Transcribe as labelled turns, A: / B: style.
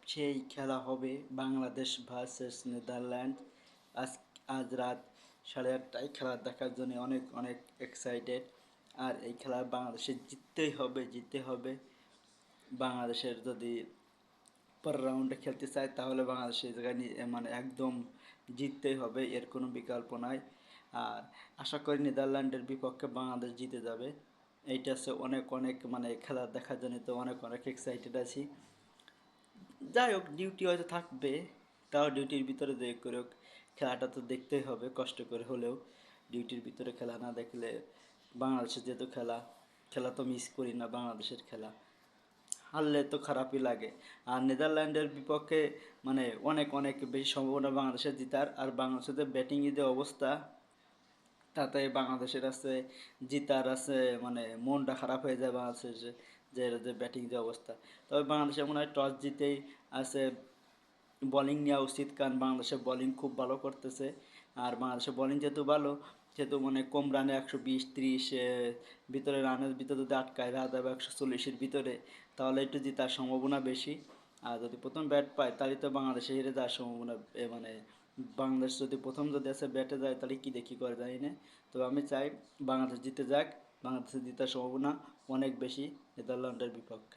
A: সেই খেলা হবে বাংলাদেশ ভার্সেস নেদারল্যান্ড। আজ আজ রাত 8:30টায় খেলা দেখার জন্য অনেক অনেক এক্সাইটেড। আর এই খেলা বাংলাদেশের জিততেই হবে, জিততে হবে। বাংলাদেশের যদি পরের রাউন্ডে খেলতে চায় তাহলে বাংলাদেশের জায়গায় মানে একদম জিততেই হবে, এর কোনো বিকল্প নাই। আর আশা করি নেদারল্যান্ডের বিপক্ষে বাংলাদেশ জিতে যাবে। এইটা হচ্ছে অনেক অনেক মানে খেলা দেখার জন্য তো অনেক অনেক এক্সাইটেড আছি। যাই হোক, ডিউটি হয়তো থাকবে, তাও ডিউটির ভিতরে যে করে হোক খেলাটা তো দেখতেই হবে, কষ্ট করে হলেও। ডিউটির ভিতরে খেলা না দেখলে বাংলাদেশের যেহেতু খেলা, খেলা তো মিস করি না বাংলাদেশের খেলা। হারলে তো খারাপই লাগে। আর নেদারল্যান্ডের বিপক্ষে মানে অনেক অনেক বেশি সম্ভাবনা বাংলাদেশের জিতার। আর বাংলাদেশের যে ব্যাটিংয়ের যে অবস্থা, তাতে বাংলাদেশের আছে জিতার আছে মানে মনটা খারাপ হয়ে যায় বাংলাদেশের যে যে ব্যাটিং যে অবস্থা। তবে বাংলাদেশে মনে হয় টস জিতেই আছে বোলিং নেওয়া উচিত, কারণ বাংলাদেশের বোলিং খুব ভালো করতেছে। আর বাংলাদেশের বোলিং যেহেতু ভালো, যেহেতু মানে কম রানে 120-30 ভিতরে রানের ভিতরে যদি আটকায় রাত হবে 140-এর ভিতরে, তাহলে একটু জেতার সম্ভাবনা বেশি। আর যদি প্রথম ব্যাট পায় তাহলে তো বাংলাদেশে হেরে যাওয়ার সম্ভাবনা মানে বাংলাদেশ যদি প্রথম যদি আসে ব্যাটে যায় তাহলে কী দেখি করে জানি না। তবে আমি চাই বাংলাদেশ জিতে যাক, বাংলাদেশের জেতার সম্ভাবনা অনেক বেশি নেদারল্যান্ডের বিপক্ষে।